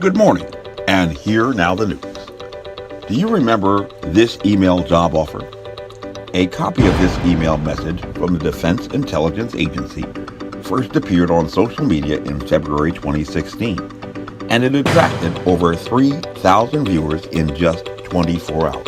Good morning, and here now the news. Do you remember this email job offer? A copy of this email message from the Defense Intelligence Agency first appeared on social media in February 2016, and it attracted over 3,000 viewers in just 24 hours.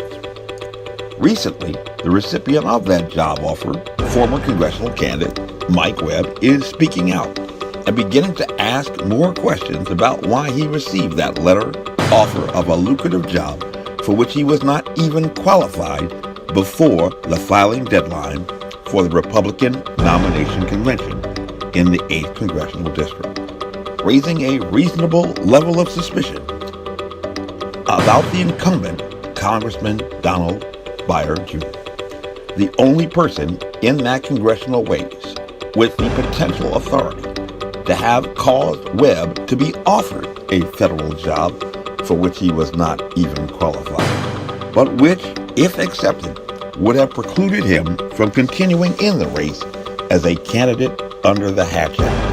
Recently, the recipient of that job offer, former congressional candidate Mike Webb, is speaking out and beginning to ask more questions about why he received that letter offer of a lucrative job for which he was not even qualified before the filing deadline for the Republican nomination convention in the 8th Congressional District, raising a reasonable level of suspicion about the incumbent Congressman Donald Beyer Jr., the only person in that congressional race with the potential authority to have caused Webb to be offered a federal job for which he was not even qualified, but which, if accepted, would have precluded him from continuing in the race as a candidate under the Hatch Act.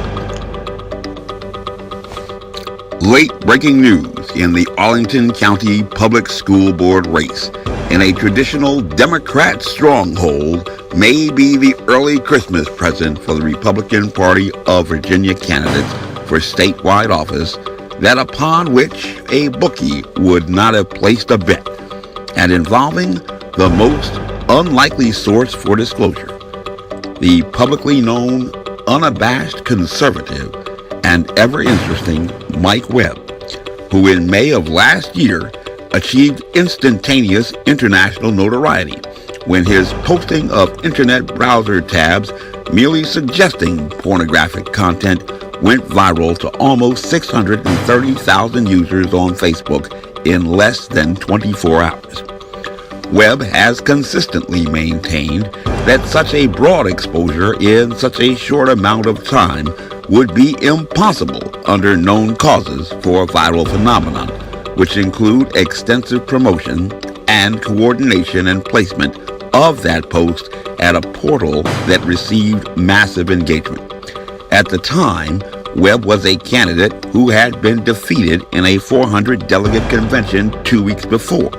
Late breaking news in the Arlington County Public School Board race. In a traditional Democrat stronghold, may be the early Christmas present for the Republican Party of Virginia candidates for statewide office, that upon which a bookie would not have placed a bet, and involving the most unlikely source for disclosure, the publicly known, unabashed conservative and ever-interesting Mike Webb, who in May of last year achieved instantaneous international notoriety when his posting of internet browser tabs merely suggesting pornographic content went viral to almost 630,000 users on Facebook in less than 24 hours. Webb has consistently maintained that such a broad exposure in such a short amount of time would be impossible under known causes for a viral phenomenon, which include extensive promotion and coordination and placement of that post at a portal that received massive engagement. At the time, Webb was a candidate who had been defeated in a 400-delegate convention 2 weeks before,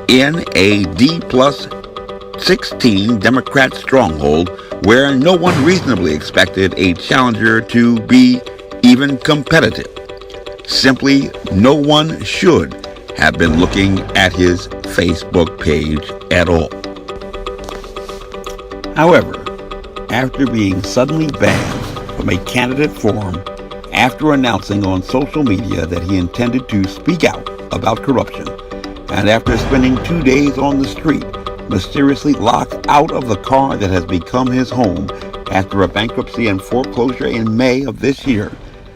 in a D+16 Democrat stronghold where no one reasonably expected a challenger to be even competitive. Simply, no one should have been looking at his Facebook page at all. However, after being suddenly banned from a candidate forum after announcing on social media that he intended to speak out about corruption, and after spending 2 days on the street, mysteriously locked out of the car that has become his home after a bankruptcy and foreclosure in May of this year,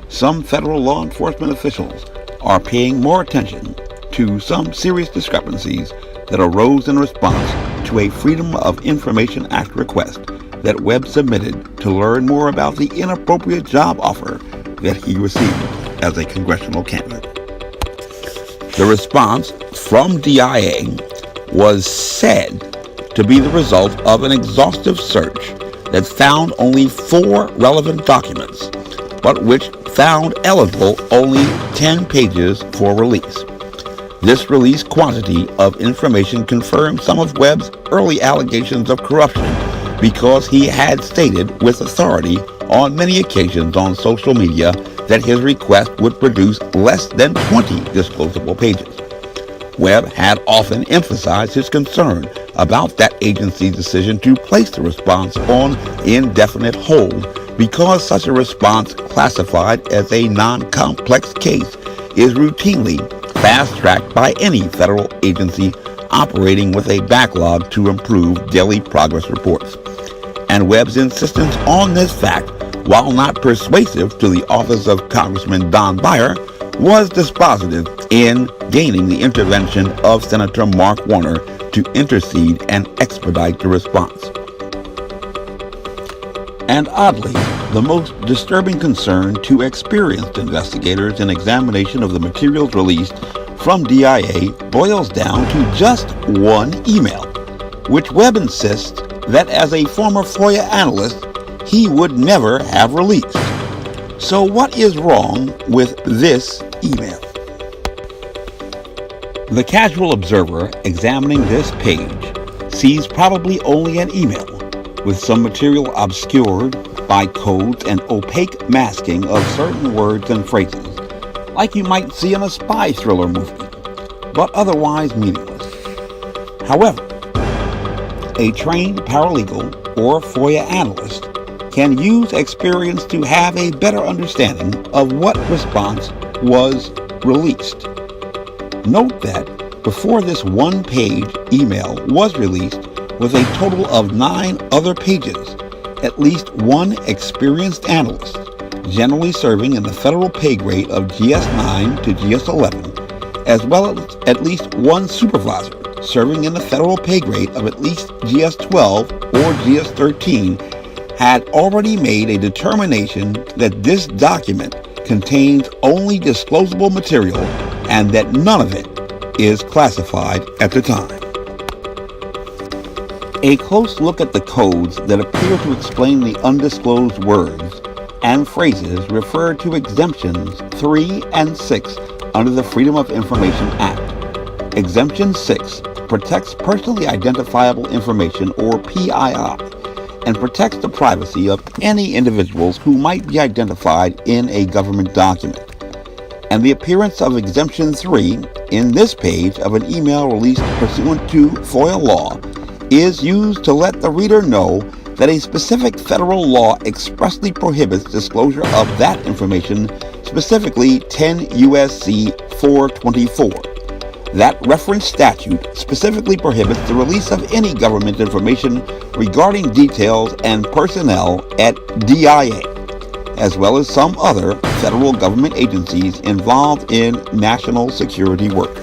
some federal law enforcement officials are paying more attention to some serious discrepancies that arose in response to a Freedom of Information Act request that Webb submitted to learn more about the inappropriate job offer that he received as a congressional candidate. The response from DIA was said to be the result of an exhaustive search that found only 4 relevant documents, but which found eligible only 10 pages for release. This release quantity of information confirmed some of Webb's early allegations of corruption because he had stated with authority on many occasions on social media that his request would produce less than 20 disclosable pages. Webb had often emphasized his concern about that agency's decision to place the response on indefinite hold because such a response, classified as a non-complex case, is routinely fast-tracked by any federal agency operating with a backlog to improve daily progress reports. And Webb's insistence on this fact, while not persuasive to the office of Congressman Don Beyer, was dispositive in gaining the intervention of Senator Mark Warner to intercede and expedite the response. And oddly, the most disturbing concern to experienced investigators in examination of the materials released from DIA boils down to just one email, which Webb insists that as a former FOIA analyst, he would never have released. So what is wrong with this email? The casual observer examining this page sees probably only an email with some material obscured by codes and opaque masking of certain words and phrases, like you might see in a spy thriller movie, but otherwise meaningless. However, a trained paralegal or FOIA analyst can use experience to have a better understanding of what response was released. Note that before this one-page email was released with a total of 9 other pages, at least one experienced analyst, generally serving in the federal pay grade of GS9 to GS11, as well as at least one supervisor serving in the federal pay grade of at least GS12 or GS13, had already made a determination that this document contains only disclosable material and that none of it is classified at the time. A close look at the codes that appear to explain the undisclosed words and phrases refer to exemptions 3 and 6 under the Freedom of Information Act. Exemption 6 protects personally identifiable information, or PII, and protects the privacy of any individuals who might be identified in a government document. And the appearance of Exemption 3 in this page of an email released pursuant to FOIA law is used to let the reader know that a specific federal law expressly prohibits disclosure of that information, specifically 10 U.S.C. 424. That referenced statute specifically prohibits the release of any government information regarding details and personnel at DIA, as well as some other federal government agencies involved in national security work.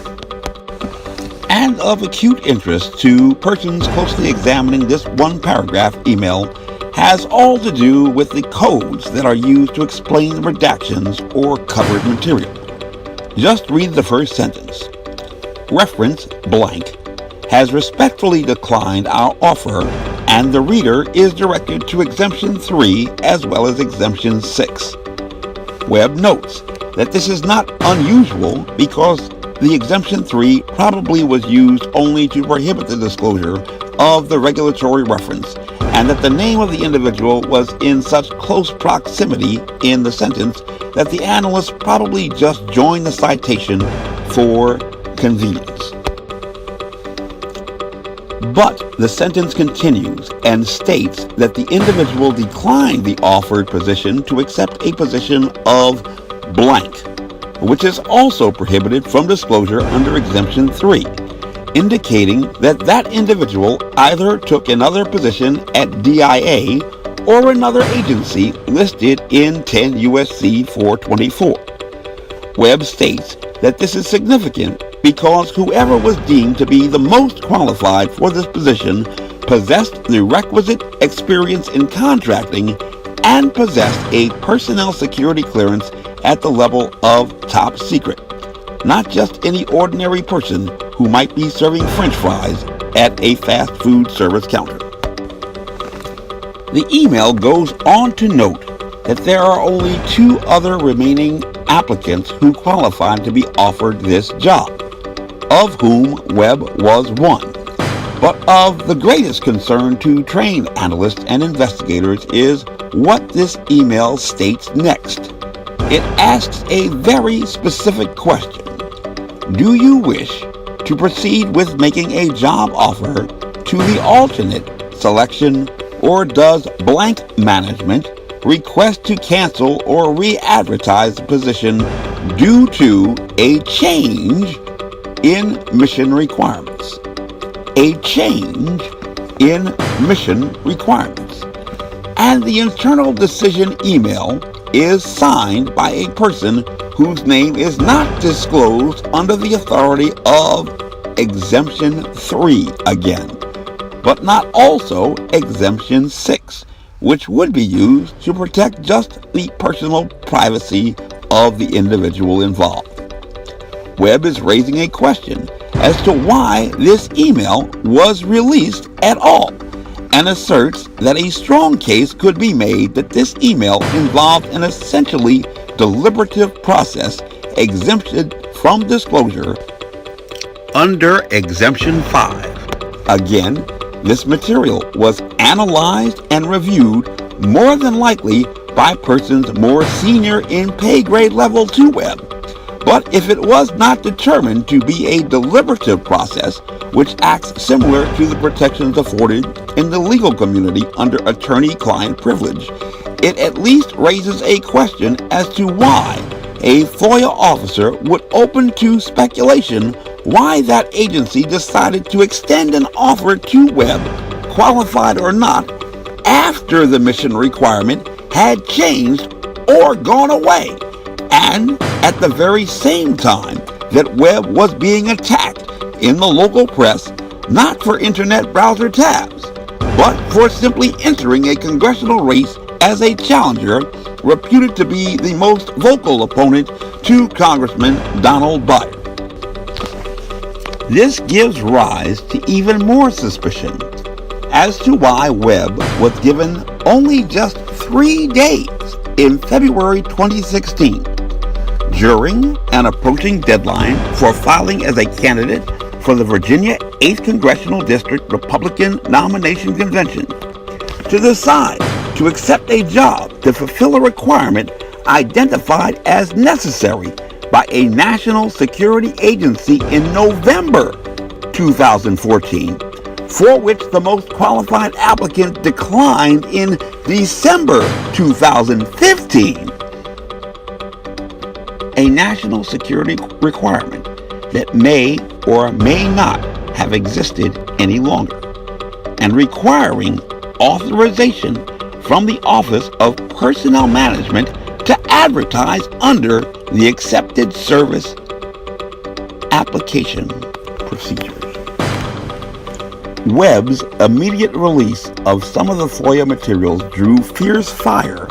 And of acute interest to persons closely examining this one-paragraph email has all to do with the codes that are used to explain the redactions or covered material. Just read the first sentence. Reference blank has respectfully declined our offer, and the reader is directed to Exemption 3 as well as Exemption 6. Webb notes that this is not unusual because the Exemption 3 probably was used only to prohibit the disclosure of the regulatory reference, and that the name of the individual was in such close proximity in the sentence that the analyst probably just joined the citation for convenience. But the sentence continues and states that the individual declined the offered position to accept a position of blank, which is also prohibited from disclosure under Exemption 3, indicating that that individual either took another position at DIA or another agency listed in 10 U.S.C. 424. Webb states that this is significant because whoever was deemed to be the most qualified for this position possessed the requisite experience in contracting and possessed a personnel security clearance at the level of top secret, not just any ordinary person who might be serving French fries at a fast food service counter. The email goes on to note that there are only 2 other remaining applicants who qualified to be offered this job, of whom Webb was one. But of the greatest concern to trained analysts and investigators is what this email states next. It asks a very specific question. Do you wish to proceed with making a job offer to the alternate selection, or does blank management request to cancel or re-advertise the position due to a change in mission requirements? A change in mission requirements. And the internal decision email is signed by a person whose name is not disclosed under the authority of Exemption 3 again, but not also Exemption 6, which would be used to protect just the personal privacy of the individual involved. Webb is raising a question as to why this email was released at all, and asserts that a strong case could be made that this email involved an essentially deliberative process exempted from disclosure under Exemption 5. Again, this material was analyzed and reviewed more than likely by persons more senior in pay grade level to Webb. But if it was not determined to be a deliberative process, which acts similar to the protections afforded in the legal community under attorney-client privilege, it at least raises a question as to why a FOIA officer would open to speculation why that agency decided to extend an offer to Webb, qualified or not, after the mission requirement had changed or gone away, and at the very same time that Webb was being attacked in the local press, not for internet browser tabs, but for simply entering a congressional race as a challenger reputed to be the most vocal opponent to Congressman Donald Beyer. This gives rise to even more suspicion as to why Webb was given only just 3 days in February 2016, during an approaching deadline for filing as a candidate for the Virginia 8th Congressional District Republican Nomination Convention, to decide to accept a job to fulfill a requirement identified as necessary by a national security agency in November 2014, for which the most qualified applicant declined in December 2015. A national security requirement that may or may not have existed any longer, and requiring authorization from the Office of Personnel Management to advertise under the Accepted Service Application Procedures. Webb's immediate release of some of the FOIA materials drew fierce fire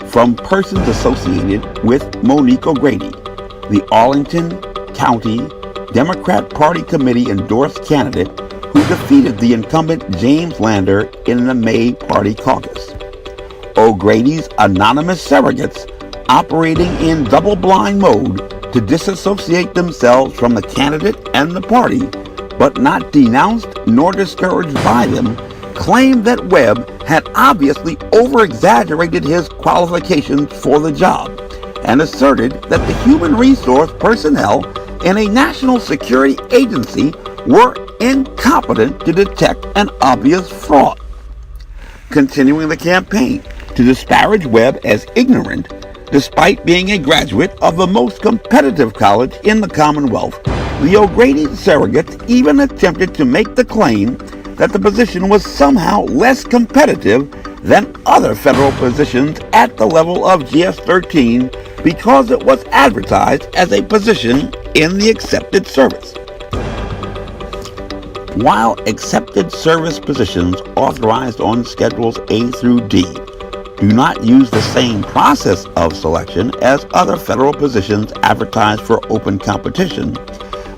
from persons associated with Monique O'Grady, the Arlington County Democrat Party Committee endorsed candidate who defeated the incumbent James Lander in the May Party caucus. O'Grady's anonymous surrogates, operating in double-blind mode to disassociate themselves from the candidate and the party, but not denounced nor discouraged by them, claimed that Webb had obviously over-exaggerated his qualifications for the job, and asserted that the human resource personnel in a national security agency were incompetent to detect an obvious fraud. Continuing the campaign to disparage Webb as ignorant, despite being a graduate of the most competitive college in the Commonwealth, the O'Grady surrogates even attempted to make the claim that the position was somehow less competitive than other federal positions at the level of GS-13 because it was advertised as a position in the accepted service. While accepted service positions authorized on Schedules A through D do not use the same process of selection as other federal positions advertised for open competition.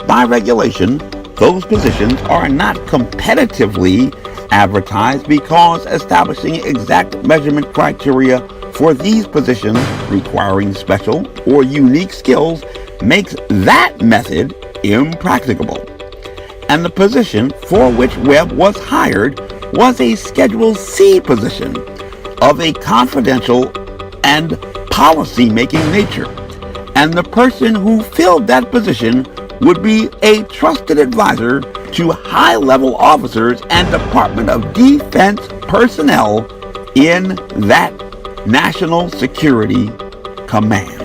By regulation, those positions are not competitively advertised because establishing exact measurement criteria for these positions requiring special or unique skills makes that method impracticable. And the position for which Webb was hired was a Schedule C position of a confidential and policy-making nature. And the person who filled that position would be a trusted advisor to high-level officers and Department of Defense personnel in that National Security Command.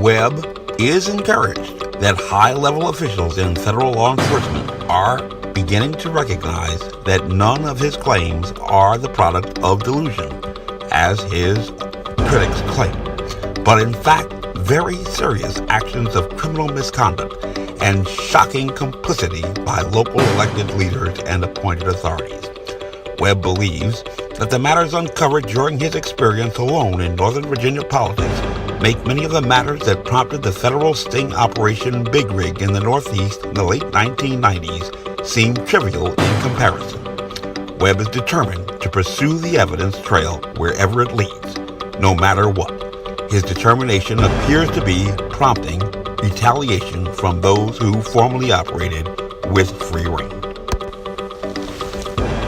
Webb is encouraged that high-level officials in federal law enforcement are beginning to recognize that none of his claims are the product of delusion, as his critics claim, but in fact very serious actions of criminal misconduct and shocking complicity by local elected leaders and appointed authorities. Webb believes that the matters uncovered during his experience alone in Northern Virginia politics make many of the matters that prompted the federal sting operation Big Rig in the Northeast in the late 1990s seem trivial in comparison. Webb is determined to pursue the evidence trail wherever it leads, no matter what. His determination appears to be prompting retaliation from those who formerly operated with free rein.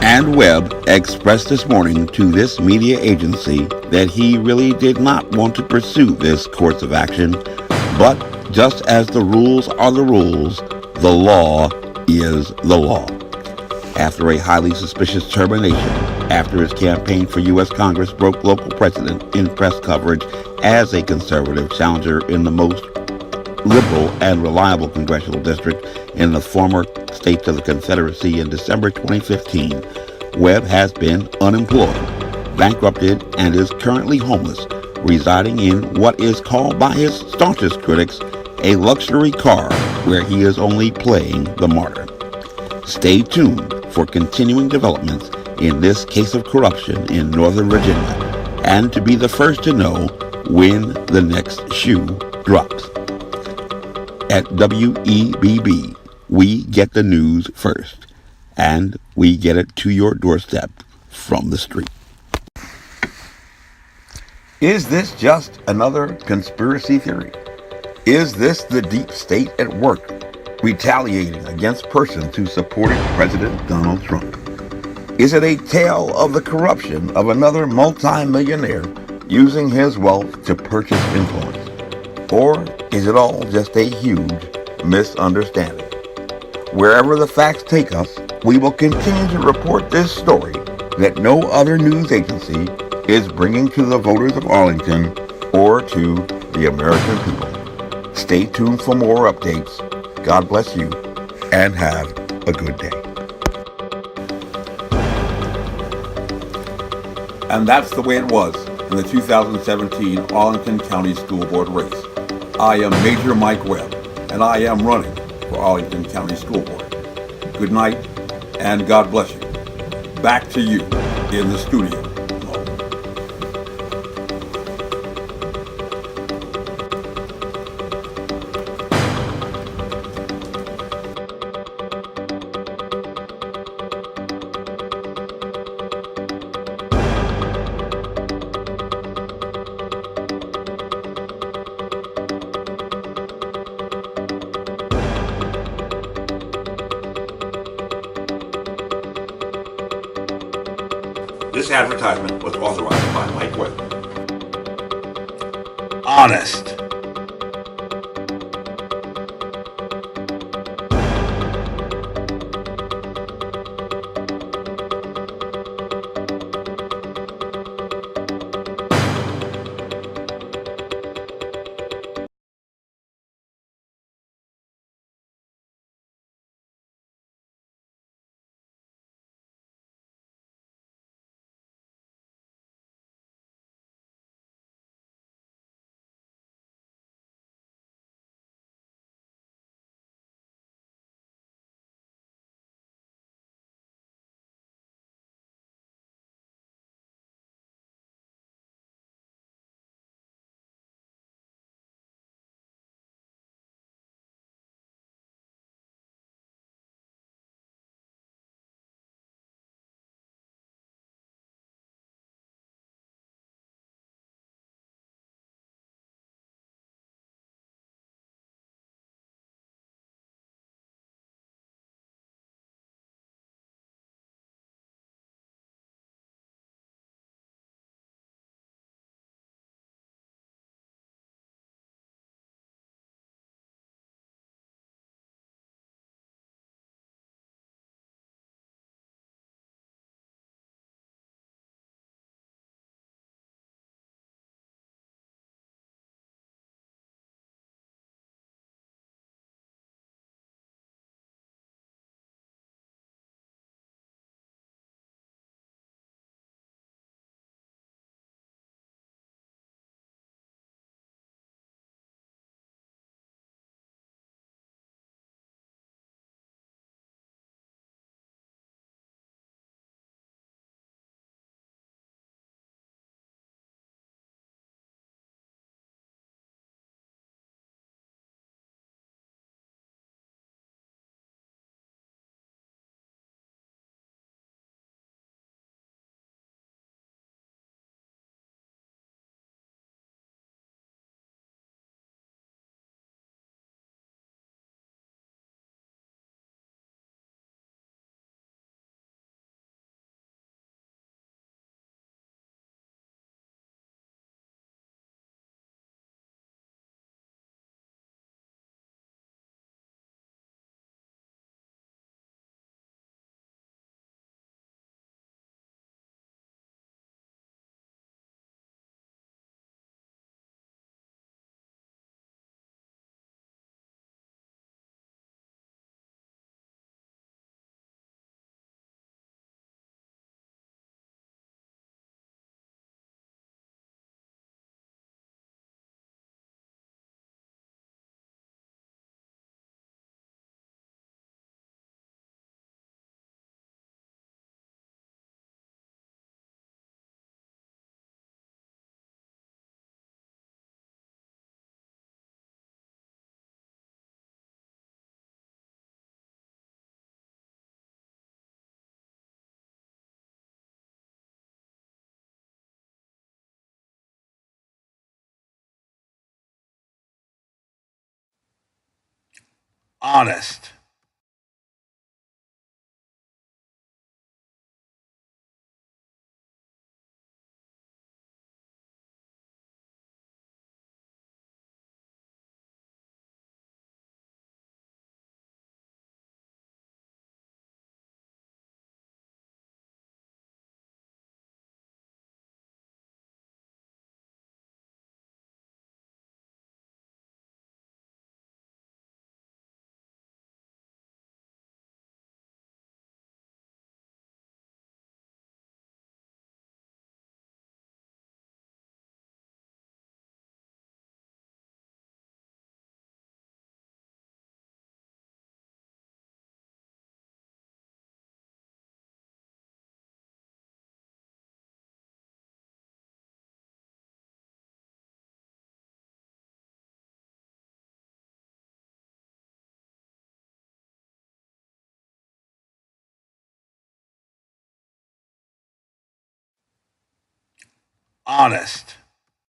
And Webb expressed this morning to this media agency that he really did not want to pursue this course of action, but just as the rules are the rules, the law is the law. After a highly suspicious termination, after his campaign for U.S. Congress broke local precedent in press coverage as a conservative challenger in the most liberal and reliable congressional district in the former states of the Confederacy in December 2015, Webb has been unemployed, bankrupted, and is currently homeless, residing in what is called by his staunchest critics a luxury car where he is only playing the martyr. Stay tuned for continuing developments in this case of corruption in Northern Virginia and to be the first to know when the next shoe drops. At WEBB, we get the news first, and we get it to your doorstep from the street. Is this just another conspiracy theory? Is this the deep state at work, retaliating against persons who supported President Donald Trump? Is it a tale of the corruption of another multi-millionaire using his wealth to purchase influence? Or is it all just a huge misunderstanding? Wherever the facts take us, we will continue to report this story that no other news agency is bringing to the voters of Arlington or to the American people. Stay tuned for more updates. God bless you, and have a good day. And that's the way it was in the 2017 Arlington County School Board race. I am Major Mike Webb, and I am running for Arlington County School Board. Good night, and God bless you. Back to you in the studio. This advertisement was authorized by Mike Webb. Honest. honest. Honest.